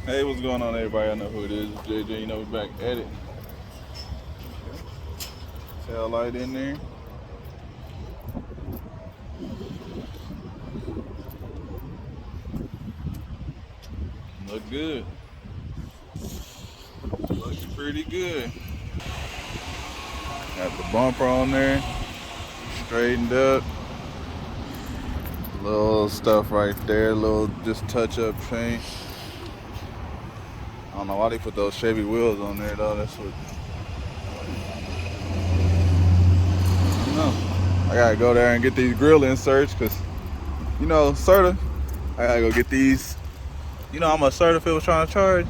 Hey, what's going on, everybody? I know who it is. It's JJ. You know, we're back at it. Tail light in there. Look good. Looking pretty good. Got the bumper on there. Straightened up. Little stuff right there. Little just touch-up paint. I don't know why they put those Chevy wheels on there, though. That's what... I don't know. I gotta go there and get these grill inserts, because, you know, Serta, I gotta go get these. You know how much Serta was trying to charge?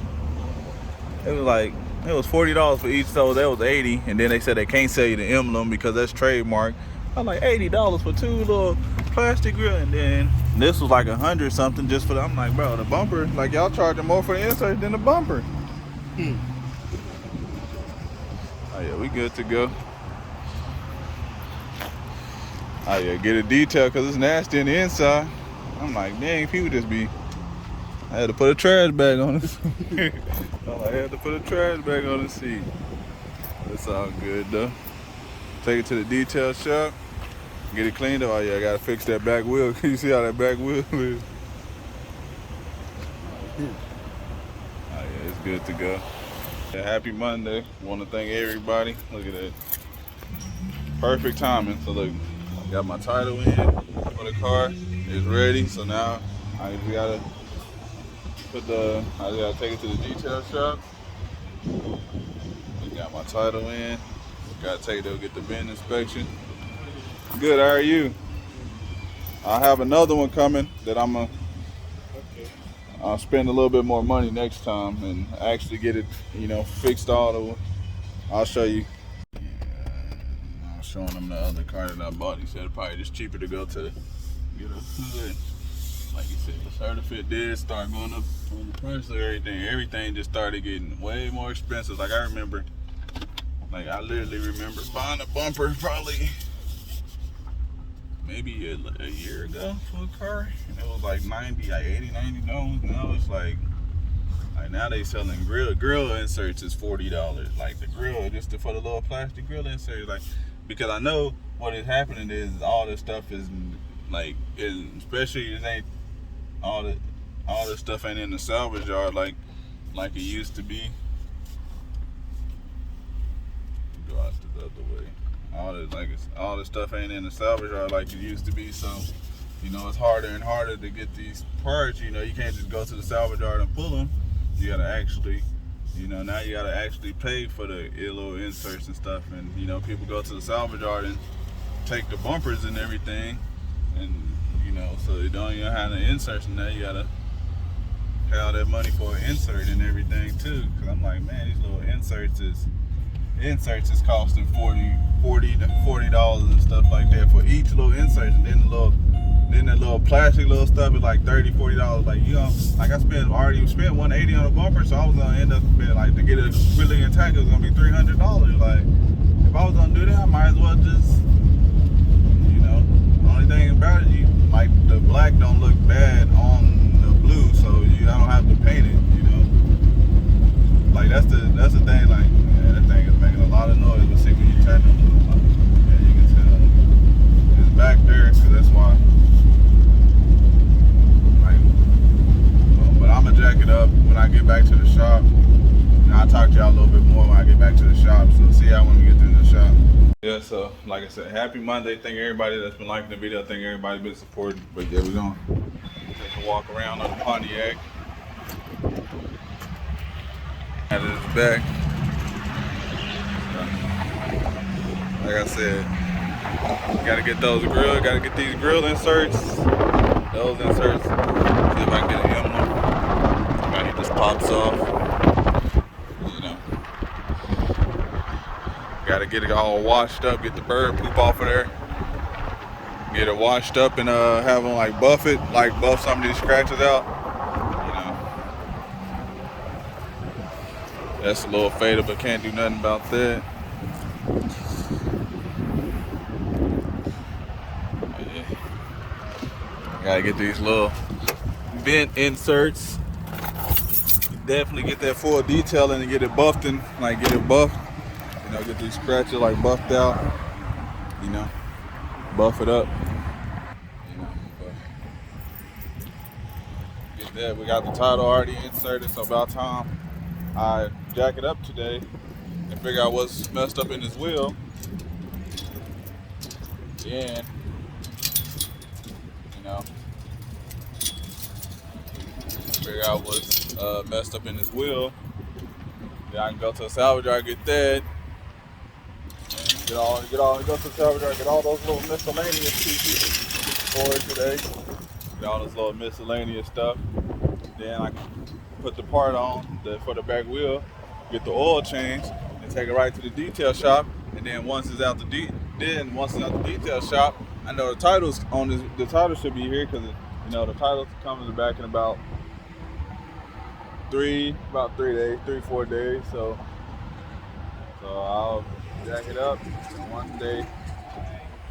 It was $40 for each, so that was $80. And then they said they can't sell you the emblem because that's trademark. I'm like, $80 for two little plastic grill, and then this was like $100 something just for the. I'm like, bro, the bumper, like y'all charging more for the insert than the bumper. Oh yeah, we good to go. Oh yeah, get a detail because it's nasty in the inside. I'm like, dang, people just be. I had to put a trash bag on it. I had to put a trash bag on the seat. It's all good though. Take it to the detail shop. Get it cleaned up. Oh yeah, I gotta fix that back wheel. Can you see how that back wheel is? Oh yeah, it's good to go. Yeah, happy Monday. Want to thank everybody. Look at that. Perfect timing. So look, got my title in for the car. It's ready. So now I just gotta take it to the detail shop. We got my title in. Gotta take it to get the VIN inspection. Good, how are you? I have another one coming that I'm gonna spend a little bit more money next time and actually get it, you know, fixed all the way. I'll show you. Yeah, I was showing him the other car that I bought. He said it's probably just cheaper to go to get a hood. Like you said, the certificate did start going up on the price of everything. Everything just started getting way more expensive. Like I literally remember buying a bumper probably maybe a year ago for a car, and it was like 90, like 80, 90 dollars. Now it's like now they selling grill inserts is $40. Like the grill, just for the little plastic grill insert. Like, because I know what is happening is all this stuff is like, especially it ain't all this stuff ain't in the salvage yard like it used to be. Go out the other way. All this stuff ain't in the salvage yard like it used to be. So, you know, it's harder and harder to get these parts. You know, you can't just go to the salvage yard and pull them. You gotta actually, you know, now you gotta actually pay for the little inserts and stuff. And you know, people go to the salvage yard and take the bumpers and everything, and you know, so you don't even have the inserts, and now you gotta pay all that money for an insert and everything too. Cause I'm like, man, these little inserts is costing $40 to $40 and stuff like that for each little insert, and then the little plastic little stuff is like $30, $40. Like, you know, like I already spent $180 on a bumper, so I was gonna end up spending, like, to get it completely intact, it was gonna be $300. Like, if I was gonna do that, I might as well just, you know, the only thing about it, like the black don't look bad on the blue, so I don't have to paint it, you know. Like that's the thing, like. That thing is making a lot of noise. Let's see when you turn it. Yeah, you can tell it's back there, so that's why. But I'm gonna jack it up when I get back to the shop. And I'll talk to y'all a little bit more when I get back to the shop. So see y'all when we get to the shop. Yeah, so like I said, happy Monday. Thank everybody that's been liking the video. Thank everybody been supporting. But yeah, we're gonna take a walk around on the Pontiac. At its back. Like I said, gotta get these grill inserts. Those inserts, see if I can get an emblem. Maybe it just pops off. You know, gotta get it all washed up, get the bird poop off of there. Get it washed up and have them like buff some of these scratches out. You know, that's a little faded, but can't do nothing about that. Gotta get these little vent inserts. definitely get that full detailing and get it buffed and like get it buffed. You know, get these scratches like buffed out. You know, buff it up. You know, but get that. We got the title already inserted, so about time I jack it up today and figure out what's messed up in his wheel. And you know, figure out what's messed up in his wheel. Then I can go to a salvage yard, get that. Go to the salvage yard, get all those little miscellaneous pieces for it today. Get all this little miscellaneous stuff. Then I can put the part on for the back wheel, get the oil changed, and take it right to the detail shop. And then once it's out the detail shop, I know the title's on this. The title should be here because you know the title comes back in about 3 days, 3-4 days. So I'll jack it up one day,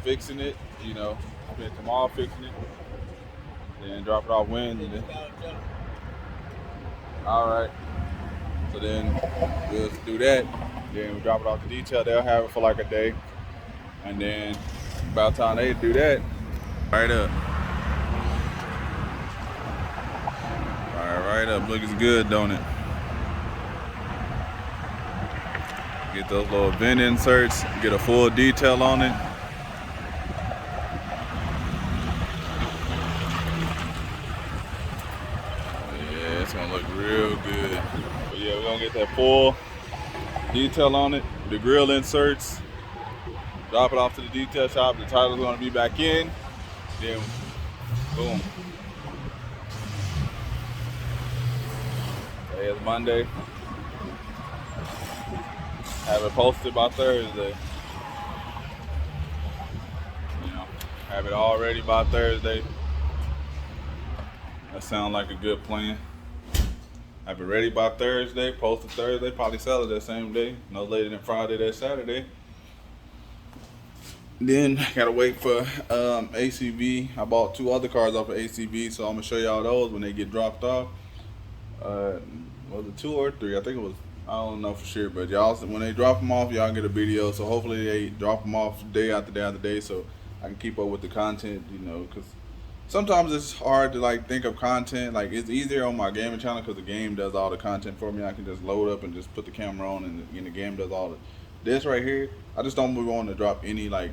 fixing it. You know, spend tomorrow fixing it, then drop it off Wednesday. All right. So then we'll do that. Then we drop it off to detail. They'll have it for like a day, and then about the time they do that, right up. Right up. Looks good, don't it? Get those little vent inserts. Get a full detail on it. Yeah, it's gonna look real good. But yeah, we're gonna get that full detail on it. The grill inserts. Drop it off to the detail shop. The title's gonna be back in. Then, boom. Today is Monday. Have it posted by Thursday. You know, have it all ready by Thursday. That sounds like a good plan. Have it ready by Thursday, post it Thursday, probably sell it that same day. No later than Friday, that Saturday. Then I gotta wait for ACV. I bought 2 other cars off of ACV, so I'm gonna show y'all those when they get dropped off. Was it 2 or 3? I think it was. I don't know for sure, but y'all, when they drop them off, y'all get a video. So hopefully they drop them off day after day after day, so I can keep up with the content. You know, because sometimes it's hard to like think of content. Like it's easier on my gaming channel because the game does all the content for me. I can just load up and just put the camera on, and the game does all the. This right here, I just don't want to drop any like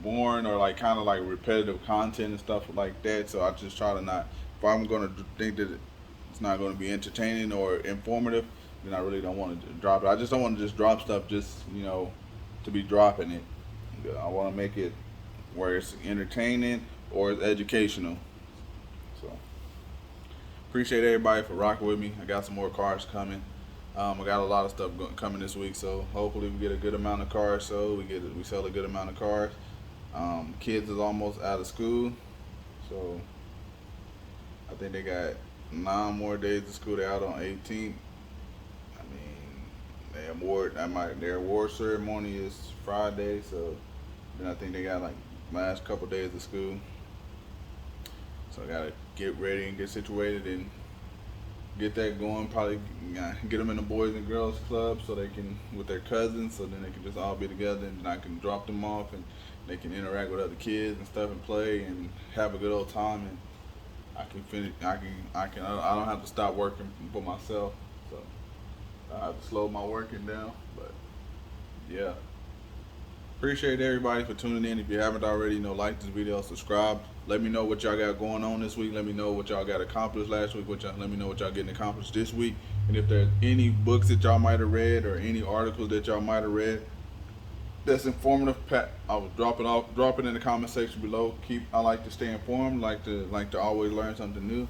boring or like kind of like repetitive content and stuff like that. So I just try to not. If I'm gonna think that it's not going to be entertaining or informative, then I really don't want to drop it. I just don't want to just drop stuff just, you know, to be dropping it. I want to make it where it's entertaining or it's educational. So appreciate everybody for rocking with me. I got some more cars coming. I got a lot of stuff coming this week, so hopefully we get a good amount of cars sold. We sell a good amount of cars. Kids is almost out of school, so I think they got 9 more days of school. They're out on 18th. I mean, their award ceremony is Friday, so then I think they got like last couple days of school. So I gotta get ready and get situated and get that going. Probably get them in the Boys and Girls Club so they can with their cousins, so then they can just all be together, and then I can drop them off and they can interact with other kids and stuff and play and have a good old time. And I can finish. I don't have to stop working for myself, so I have to slow my working down. But yeah, appreciate everybody for tuning in. If you haven't already, like this video, subscribe. Let me know what y'all got going on this week. Let me know what y'all got accomplished last week. Let me know what y'all getting accomplished this week. And if there's any books that y'all might have read or any articles that y'all might have read that's informative, I will drop it in the comment section below. I like to stay informed, like to always learn something new.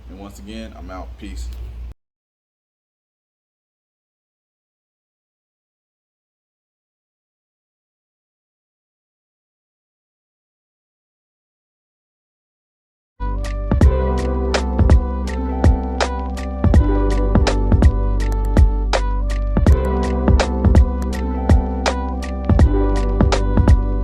And once again, I'm out. Peace.